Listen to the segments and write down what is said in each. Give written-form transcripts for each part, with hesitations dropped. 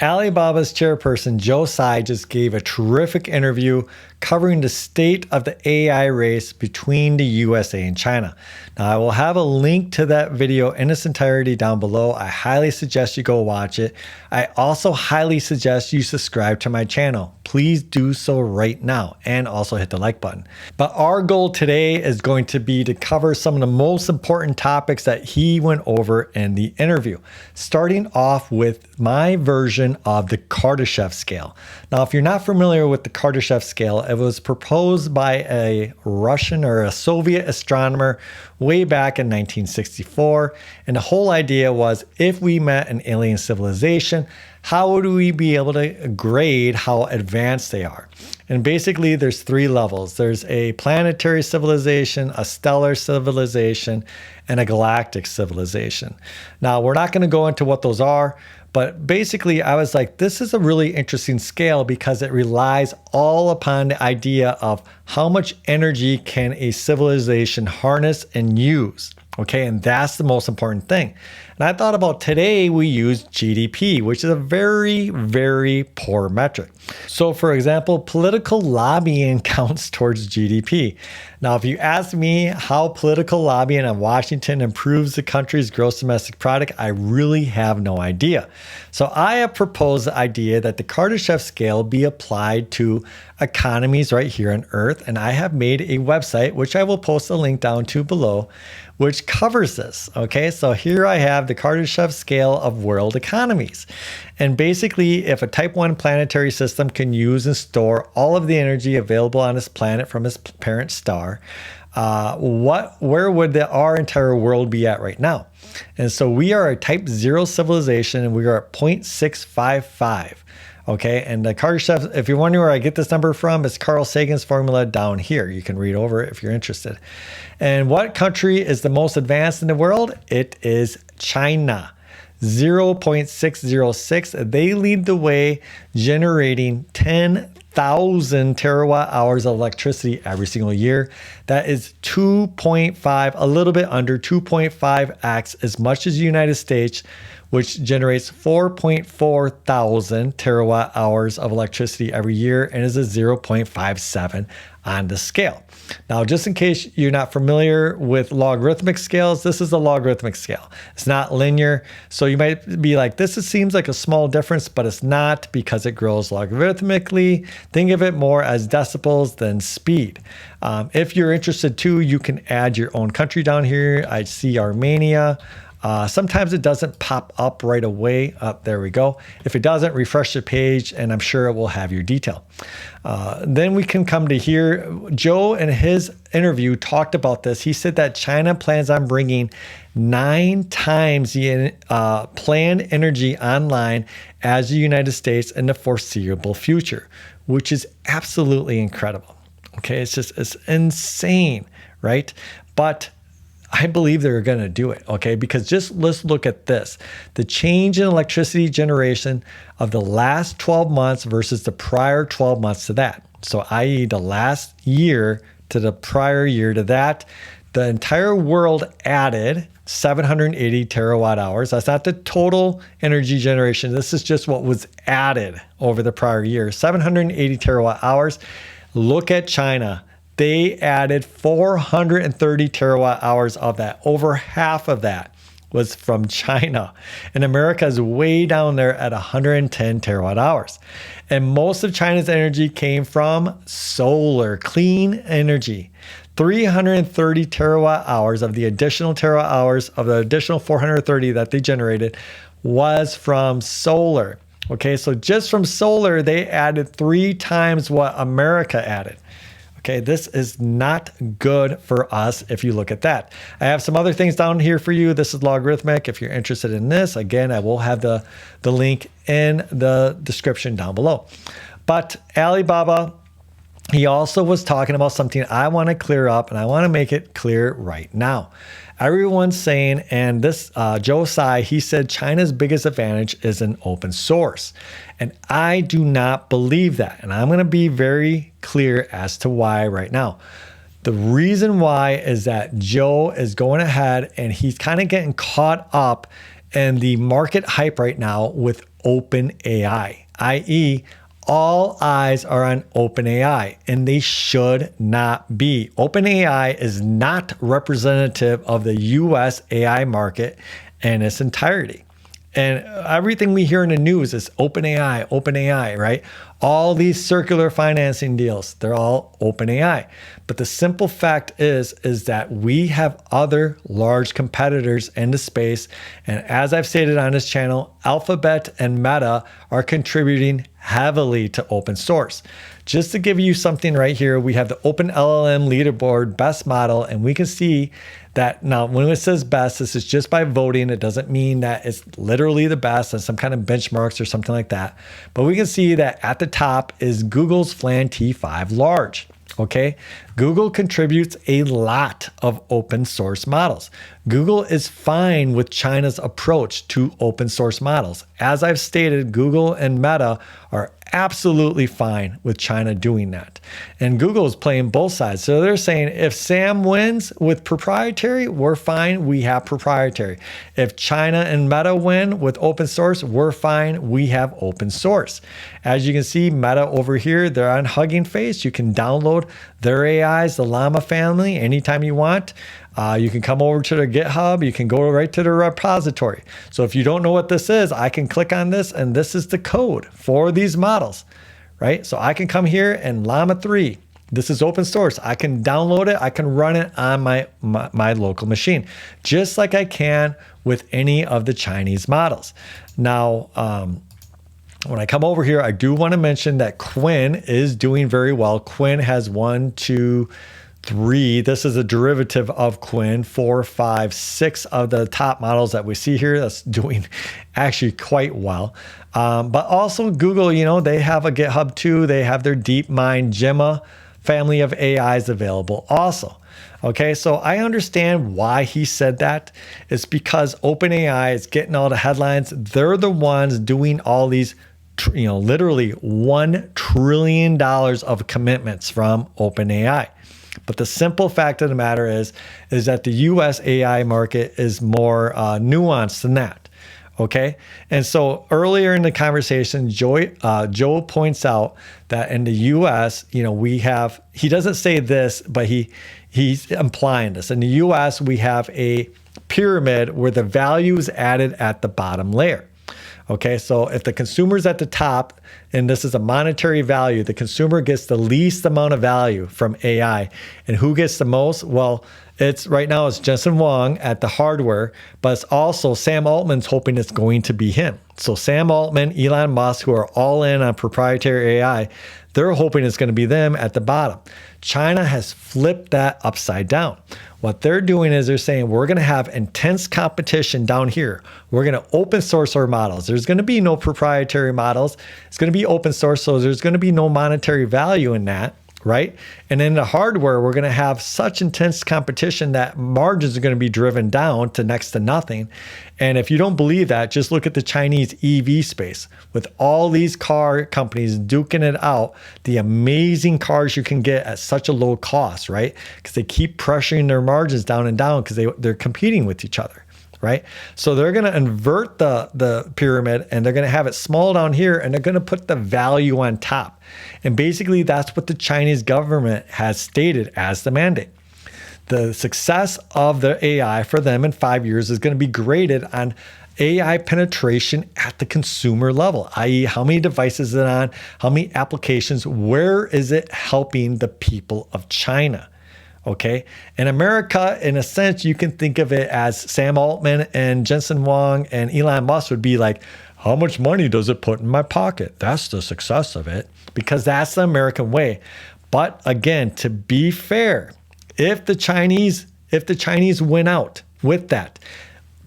Alibaba's chairperson Joe Tsai just gave a terrific interview covering the state of the AI race between the USA and China. Now, I will have a link to that video in its entirety down below. I highly suggest you go watch it. I also highly suggest you subscribe to my channel. Please do so right now and also hit the like button. But our goal today is going to be to cover some of the most important topics that he went over in the interview, starting off with my version of the Kardashev scale. Now, if you're not familiar with the Kardashev scale, it was proposed by a Russian or a Soviet astronomer way back in 1964. And the whole idea was, if we met an alien civilization, how would we be able to grade how advanced they are? And basically, there's three levels. There's a planetary civilization, a stellar civilization, and a galactic civilization. Now, we're not going to go into what those are, but basically, I was like, this is a really interesting scale because it relies all upon the idea of how much energy can a civilization harness and use. Okay, and that's the most important thing. And I thought about today, we use GDP, which is a very, very poor metric. So for example, political lobbying counts towards GDP. Now, if you ask me how political lobbying in Washington improves the country's gross domestic product, I really have no idea. So I have proposed the idea that the Kardashev scale be applied to economies right here on Earth. And I have made a website, which I will post a link down to below, which covers this. Okay, so here I have the Kardashev scale of world economies. And basically, if a type 1 planetary system can use and store all of the energy available on this planet from its parent star, where would our entire world be at right now? And so we are a type 0 civilization, and we are at 0.655. Okay, and the Kardashev, if you're wondering where I get this number from, it's Carl Sagan's formula down here. You can read over it if you're interested. And what country is the most advanced in the world? It is China. 0.606. They lead the way, generating 10,000 terawatt hours of electricity every single year. That is 2.5, a little bit under 2.5x as much as the United States, which generates 4.4 thousand terawatt hours of electricity every year and is a 0.57 on the scale. Now, just in case you're not familiar with logarithmic scales, this is a logarithmic scale. It's not linear. So you might be like, this seems like a small difference, but it's not because it grows logarithmically. Think of it more as decibels than speed. If you're interested too, you can add your own country down here. I see Armenia. Sometimes it doesn't pop up right away. There we go. If it doesn't, refresh the page and I'm sure it will have your detail. Then we can come to here. Joe in his interview talked about this. He said that China plans on bringing 9 times the planned energy online as the United States in the foreseeable future, which is absolutely incredible. Okay, it's insane, right? But I believe they're going to do it, okay? Because let's look at this. The change in electricity generation of the last 12 months versus the prior 12 months to that. So i.e. the last year to the prior year to that, the entire world added 780 terawatt hours. That's not the total energy generation. This is just what was added over the prior year, 780 terawatt hours. Look at China. They added 430 terawatt hours of that. Over half of that was from China. And America is way down there at 110 terawatt hours. And most of China's energy came from solar, clean energy. 330 terawatt hours of the additional terawatt hours of the additional 430 that they generated was from solar. Okay, so just from solar, they added 3 times what America added. Okay, this is not good for us if you look at that. I have some other things down here for you. This is logarithmic. If you're interested in this, again, I will have the link in the description down below. But Alibaba, he also was talking about something I want to clear up, and I want to make it clear right now. Everyone's saying, and this Joe Tsai, he said China's biggest advantage is in open source. And I do not believe that. And I'm going to be very clear as to why right now. The reason why is that Joe is going ahead and he's kind of getting caught up in the market hype right now with OpenAI, i.e., all eyes are on OpenAI, and they should not be. OpenAI is not representative of the US AI market in its entirety. And everything we hear in the news is OpenAI, OpenAI, right? All these circular financing deals, they're all OpenAI. But the simple fact is that we have other large competitors in the space. And as I've stated on this channel, Alphabet and Meta are contributing heavily to open source. Just to give you something right here, we have the OpenLLM leaderboard best model, and we can see that now when it says best, this is just by voting. It doesn't mean that it's literally the best and some kind of benchmarks or something like that. But we can see that at the top is Google's Flan T5 Large. Okay, Google contributes a lot of open source models. Google is fine with China's approach to open source models. As I've stated, Google and Meta are absolutely fine with China doing that. And Google is playing both sides. So they're saying if Sam wins with proprietary, we're fine, we have proprietary. If China and Meta win with open source, we're fine, we have open source. As you can see, Meta over here, they're on Hugging Face. You can download their AIs, the Llama family, anytime you want. You can come over to their GitHub. You can go right to their repository. So if you don't know what this is, I can click on this, and this is the code for these models, right? So I can come here and Llama 3. This is open source. I can download it. I can run it on my local machine, just like I can with any of the Chinese models. Now, when I come over here, I do want to mention that Quinn is doing very well. Quinn has 1, 2, 3. This is a derivative of Quinn. 4, 5, 6 of the top models that we see here. That's doing actually quite well. But also Google, you know, they have a GitHub too. They have their DeepMind Gemma family of AIs available also. Okay, so I understand why he said that. It's because OpenAI is getting all the headlines. They're the ones doing all these, you know, literally $1 trillion of commitments from OpenAI. But the simple fact of the matter is that the US AI market is more nuanced than that. Okay. And so earlier in the conversation, Joe points out that in the US, you know, he doesn't say this, but he's implying this. In the US, we have a pyramid where the value is added at the bottom layer. Okay, so if the consumer's at the top, and this is a monetary value, the consumer gets the least amount of value from AI. And who gets the most? Well, right now it's Jensen Huang at the hardware, but it's also Sam Altman's hoping it's going to be him. So Sam Altman, Elon Musk, who are all in on proprietary AI, they're hoping it's going to be them at the bottom. China has flipped that upside down. What they're doing is they're saying, we're going to have intense competition down here. We're going to open source our models. There's going to be no proprietary models. It's going to be open source, so there's going to be no monetary value in that, right? And in the hardware, we're going to have such intense competition that margins are going to be driven down to next to nothing. And if you don't believe that, just look at the Chinese EV space. With all these car companies duking it out, the amazing cars you can get at such a low cost, right? Because they keep pressuring their margins down and down because they're competing with each other, right? So they're going to invert the pyramid, and they're going to have it small down here, and they're going to put the value on top. And basically, that's what the Chinese government has stated as the mandate. The success of the AI for them in 5 years is going to be graded on AI penetration at the consumer level, i.e. how many devices is it on, how many applications, where is it helping the people of China? Okay. In America, in a sense, you can think of it as Sam Altman and Jensen Huang and Elon Musk would be like, how much money does it put in my pocket? That's the success of it, because that's the American way. But again, to be fair, if the Chinese win out with that,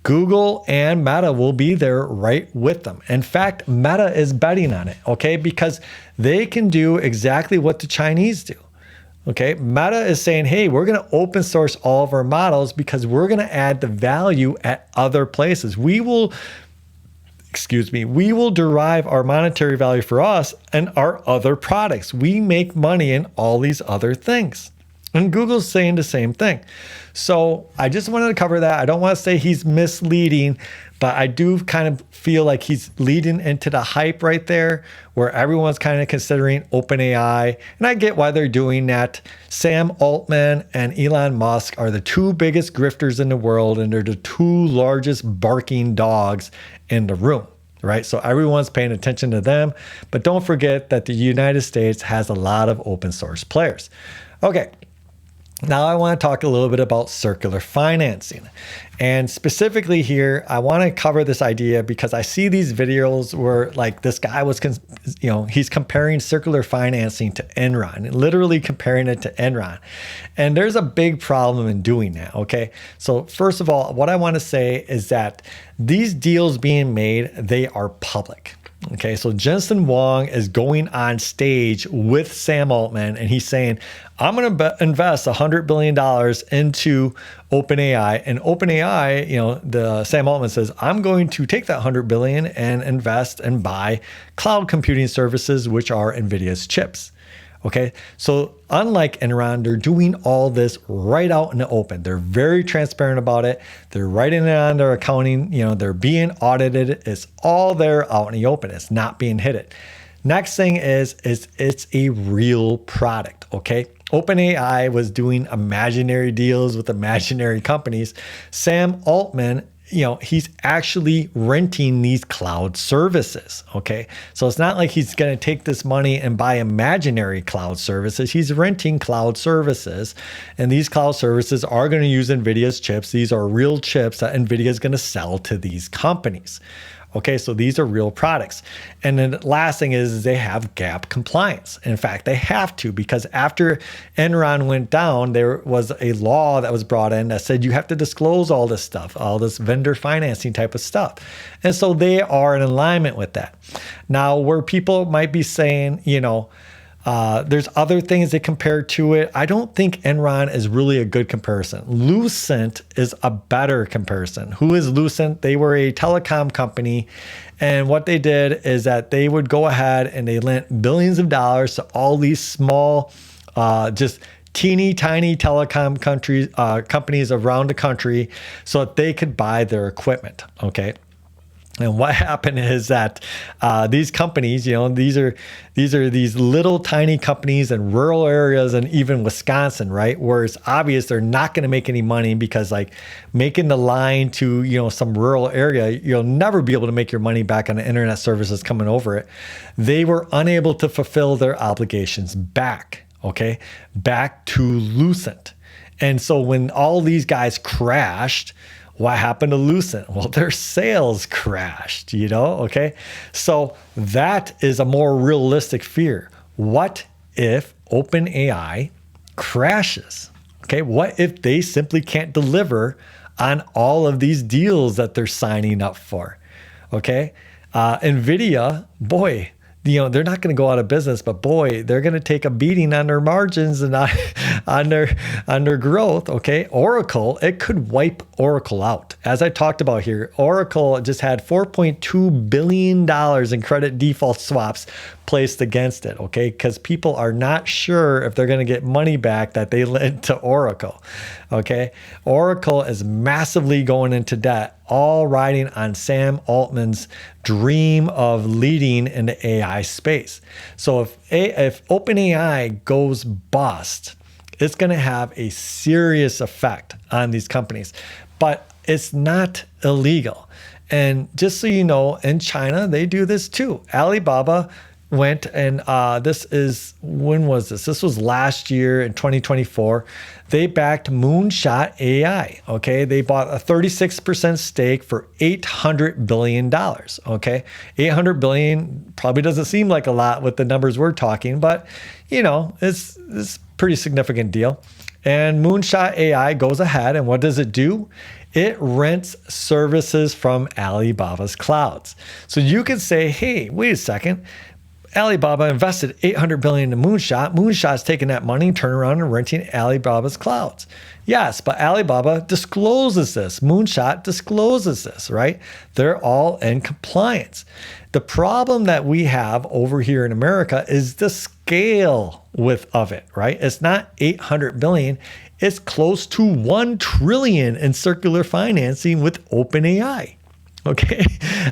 Google and Meta will be there right with them. In fact, Meta is betting on it, okay? Because they can do exactly what the Chinese do. Okay, Meta is saying, hey, we're going to open source all of our models because we're going to add the value at other places. We will derive our monetary value for us and our other products. We make money in all these other things. And Google's saying the same thing. So I just wanted to cover that. I don't want to say he's misleading, but I do kind of feel like he's leading into the hype right there where everyone's kind of considering OpenAI. And I get why they're doing that. Sam Altman and Elon Musk are the two biggest grifters in the world, and they're the two largest barking dogs in the room. Right? So everyone's paying attention to them. But don't forget that the United States has a lot of open source players. Okay. Now I want to talk a little bit about circular financing. And specifically here, I want to cover this idea because I see these videos where like this guy was, he's comparing circular financing to Enron, literally comparing it to Enron. And there's a big problem in doing that, okay? So first of all, what I want to say is that these deals being made, they are public. Okay, so Jensen Huang is going on stage with Sam Altman and he's saying, I'm going to invest $100 billion into OpenAI. And OpenAI, the Sam Altman says, I'm going to take that $100 billion and invest and buy cloud computing services, which are Nvidia's chips. Okay, so unlike Enron, they're doing all this right out in the open. They're very transparent about it. They're writing it on their accounting. They're being audited. It's all there out in the open. It's not being hidden. Next thing is it's a real product. Okay, OpenAI was doing imaginary deals with imaginary companies. Sam Altman, he's actually renting these cloud services, okay? So it's not like he's going to take this money and buy imaginary cloud services. He's renting cloud services, and these cloud services are going to use NVIDIA's chips. These are real chips that NVIDIA is going to sell to these companies. Okay, so these are real products. And then the last thing is they have GAAP compliance. In fact, they have to, because after Enron went down, there was a law that was brought in that said you have to disclose all this stuff, all this vendor financing type of stuff. And so they are in alignment with that. Now, where people might be saying, there's other things they compare to it. I don't think Enron is really a good comparison. Lucent is a better comparison. Who is Lucent? They were a telecom company. And what they did is that they would go ahead and they lent billions of dollars to all these small, just teeny tiny telecom companies around the country so that they could buy their equipment. Okay. And what happened is that these companies, these are these little tiny companies in rural areas and even Wisconsin, right? Where it's obvious they're not going to make any money because like making the line to, some rural area, you'll never be able to make your money back on the internet services coming over it. They were unable to fulfill their obligations back to Lucent. And so when all these guys crashed, what happened to Lucent? Well, their sales crashed, okay? So that is a more realistic fear. What if OpenAI crashes? Okay, what if they simply can't deliver on all of these deals that they're signing up for? Okay, Nvidia, boy, they're not going to go out of business, but boy, they're going to take a beating on their margins and on their growth. Okay, Oracle, it could wipe Oracle out. As I talked about here, Oracle just had $4.2 billion in credit default swaps placed against it. Okay, because people are not sure if they're going to get money back that they lent to Oracle. Okay, Oracle is massively going into debt, all riding on Sam Altman's dream of leading in the AI space. So if OpenAI goes bust, it's going to have a serious effect on these companies. But it's not illegal. And just so you know, in China, they do this too. Alibaba went and when was this? This was last year in 2024. They backed Moonshot AI. Okay, they bought a 36% stake for $800 billion. Okay, $800 billion probably doesn't seem like a lot with the numbers we're talking, but it's a pretty significant deal. And Moonshot AI goes ahead, and what does it do? It rents services from Alibaba's clouds. So you could say, hey, wait a second. Alibaba invested $800 billion in Moonshot. Moonshot's taking that money, turning around and renting Alibaba's clouds. Yes, but Alibaba discloses this. Moonshot discloses this, right? They're all in compliance. The problem that we have over here in America is the scale of it, right? It's not 800 billion. It's close to 1 trillion in circular financing with OpenAI. Okay.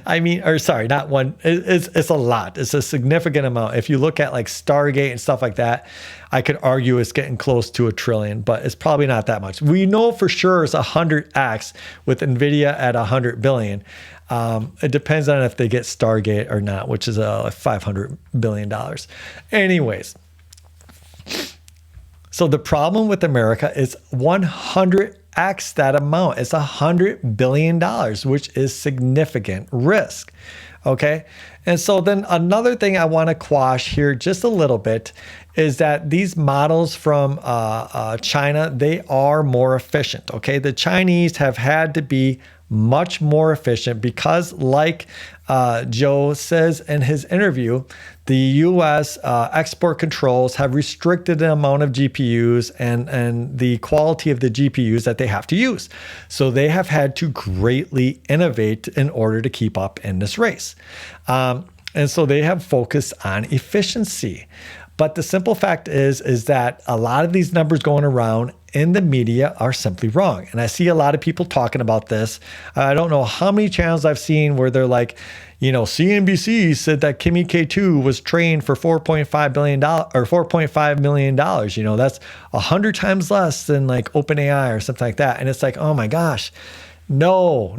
I mean, or sorry, not one. It's a lot. It's a significant amount. If you look at like Stargate and stuff like that, I could argue it's getting close to 1 trillion, but it's probably not that much. We know for sure it's 100x with Nvidia at 100 billion. It depends on if they get Stargate or not, which is like $500 billion. Anyways. So the problem with America is 100x that amount. It's $100 billion, which is significant risk. Okay. And so then another thing I want to quash here just a little bit is that these models from China, they are more efficient. Okay. The Chinese have had to be much more efficient because, like Joe says in his interview, the U.S. Export controls have restricted the amount of GPUs and the quality of the GPUs that they have to use. So they have had to greatly innovate in order to keep up in this race. And so they have focused on efficiency. But the simple fact is that a lot of these numbers going around in the media are simply wrong. And I see a lot of people talking about this. I don't know how many channels I've seen where they're like, you know, CNBC said that Kimi K2 was trained for $4.5 billion or $4.5 million. You know, that's 100 times less than like OpenAI or something like that. And it's like, oh my gosh. No.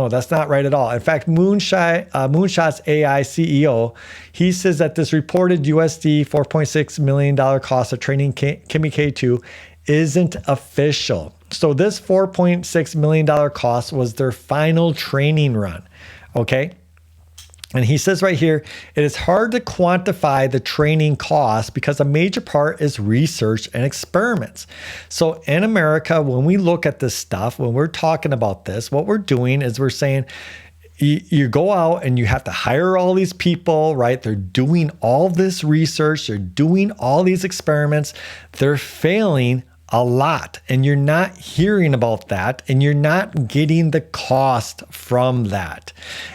That's not right at all. In fact, Moonshot's AI CEO, he says that this reported USD $4.6 million cost of training Kimi K2 isn't official. So this $4.6 million cost was their final training run. Okay. And he says right here, it is hard to quantify the training cost because a major part is research and experiments. So in America, when we look at this stuff, when we're talking about this, what we're doing is we're saying, you go out and you have to hire all these people, right? They're doing all this research. They're doing all these experiments. They're failing a lot, and you're not hearing about that, and you're not getting the cost from that.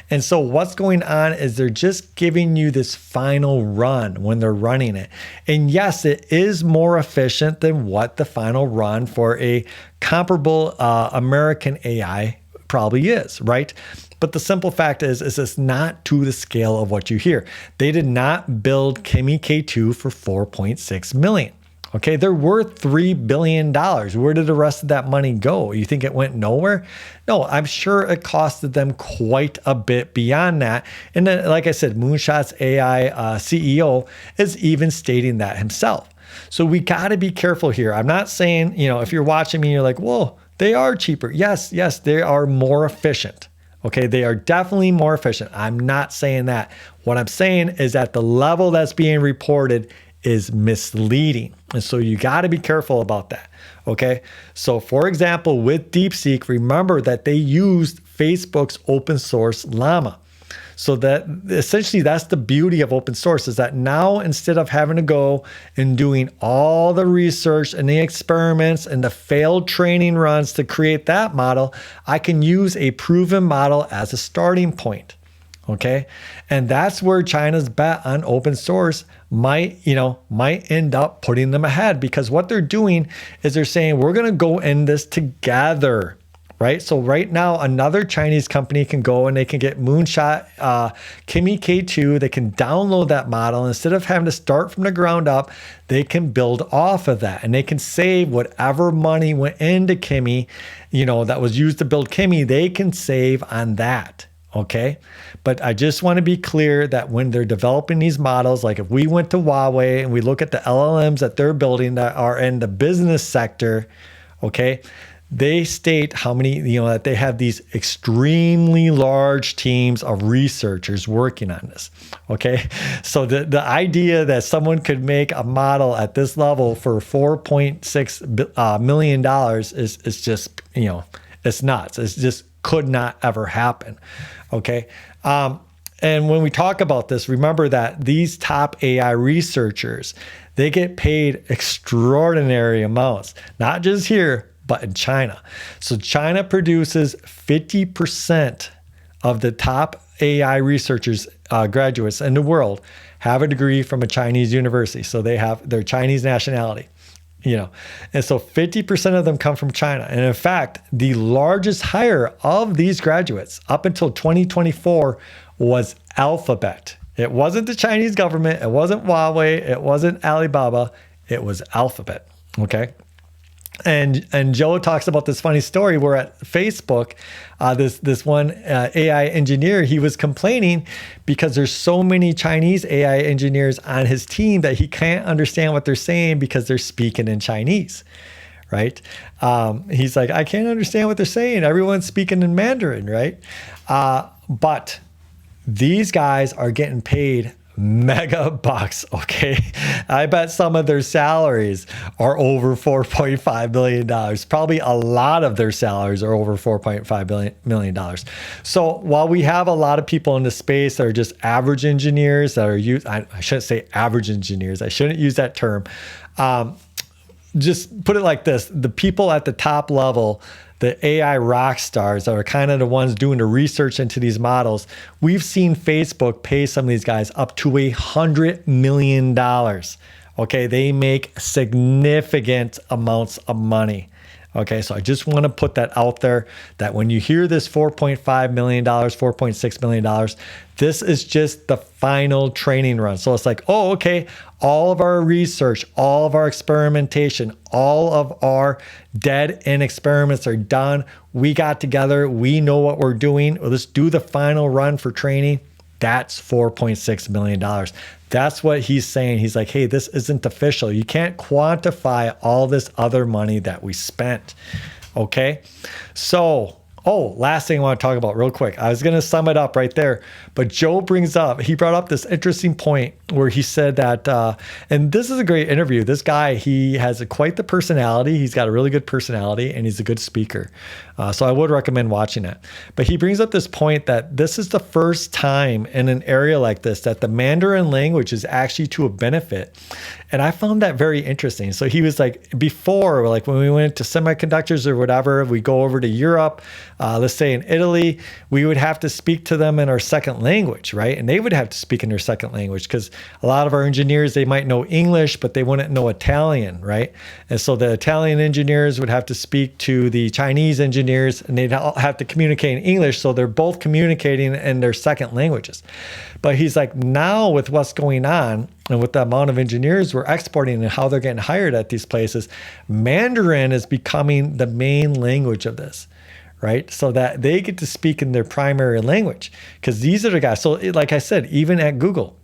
And so what's going on is they're just giving you this final run when they're running it. And yes, it is more efficient than what the final run for a comparable American AI probably is, right? But the simple fact is it's not to the scale of what you hear. They did not build Kimi K2 for $4.6 million. Okay, they're worth $3 billion. Where did the rest of that money go? You think it went nowhere? No, I'm sure it costed them quite a bit beyond that. And then, like I said, Moonshot's AI CEO is even stating that himself. So we got to be careful here. I'm not saying, you know, if you're watching me, you're like, whoa, they are cheaper. Yes, they are more efficient. Okay, they are definitely more efficient. I'm not saying that. What I'm saying is that the level that's being reported is misleading. And so you got to be careful about that. Okay. So for example, with DeepSeek, remember that they used Facebook's open source Llama. So that essentially that's the beauty of open source is that now instead of having to go and doing all the research and the experiments and the failed training runs to create that model, I can use a proven model as a starting point. Okay. And that's where China's bet on open source might end up putting them ahead, because what they're doing is they're saying, we're going to go in this together. Right. So right now, another Chinese company can go and they can get Moonshot, Kimi K2. They can download that model. Instead of having to start from the ground up, they can build off of that, and they can save whatever money went into Kimi, that was used to build Kimi. They can save on that. Okay. But I just want to be clear that when they're developing these models, like if we went to Huawei and we look at the LLMs that they're building that are in the business sector, okay, they state how many, that they have these extremely large teams of researchers working on this. Okay. So the idea that someone could make a model at this level for $4.6 million is just, it's nuts. It's just could not ever happen. Okay. And when we talk about this, remember that these top AI researchers, they get paid extraordinary amounts, not just here, but in China. So China produces 50% of the top AI researchers graduates in the world have a degree from a Chinese university. So they have their Chinese nationality, and so 50% of them come from China. And in fact, the largest hire of these graduates up until 2024 was Alphabet. It wasn't the Chinese government. It wasn't Huawei. It wasn't Alibaba. It was Alphabet. Okay. And Joe talks about this funny story where at Facebook, this one AI engineer, he was complaining because there's so many Chinese AI engineers on his team that he can't understand what they're saying because they're speaking in Chinese, right? He's like, I can't understand what they're saying. Everyone's speaking in Mandarin, right? But these guys are getting paid mega bucks, okay? I bet some of their salaries are over $4.5 billion. Probably a lot of their salaries are over $4.5 million. So while we have a lot of people in the space that are just average engineers that are I shouldn't say average engineers. I shouldn't use that term. Just put it like this. The people at the top level, the AI rock stars that are kind of the ones doing the research into these models, we've seen Facebook pay some of these guys up to $100 million. Okay, they make significant amounts of money. Okay, so I just want to put that out there that when you hear this $4.5 million, $4.6 million, this is just the final training run. So it's like, oh, okay, all of our research, all of our experimentation, all of our dead end experiments are done. We got together. We know what we're doing. Let's do the final run for training. That's $4.6 million. That's what he's saying. He's like, hey, this isn't official. You can't quantify all this other money that we spent. Okay. So, last thing I want to talk about real quick. I was going to sum it up right there, but Joe he brought up this interesting point where he said that, and this is a great interview. This guy, he has quite the personality. He's got a really good personality and he's a good speaker. So I would recommend watching it. But he brings up this point that this is the first time in an area like this that the Mandarin language is actually to a benefit. And I found that very interesting. So he was like, before, like when we went to semiconductors or whatever, we go over to Europe, let's say in Italy, we would have to speak to them in our second language, right? And they would have to speak in their second language because a lot of our engineers, they might know English, but they wouldn't know Italian, right? And so the Italian engineers would have to speak to the Chinese engineers and they'd have to communicate in English. So they're both communicating in their second languages. But he's like, now with what's going on and with the amount of engineers we're exporting and how they're getting hired at these places, Mandarin is becoming the main language of this, right? So that they get to speak in their primary language because these are the guys. So like I said, even at Google,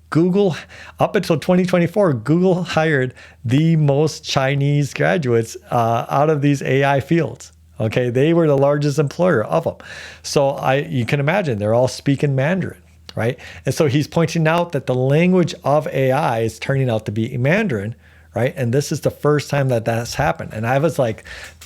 up until 2024, Google hired the most Chinese graduates out of these AI fields. Okay, they were the largest employer of them. So you can imagine they're all speaking Mandarin, right? And so he's pointing out that the language of AI is turning out to be Mandarin, right? And this is the first time that that's happened. And I was like,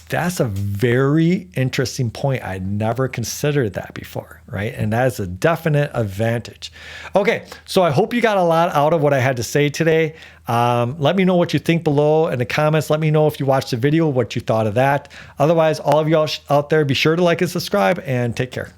that's a very interesting point. I'd never considered that before, right? And that is a definite advantage. Okay, so I hope you got a lot out of what I had to say today. Let me know what you think below in the comments. Let me know if you watched the video, what you thought of that. Otherwise, all of y'all out there, be sure to like and subscribe and take care.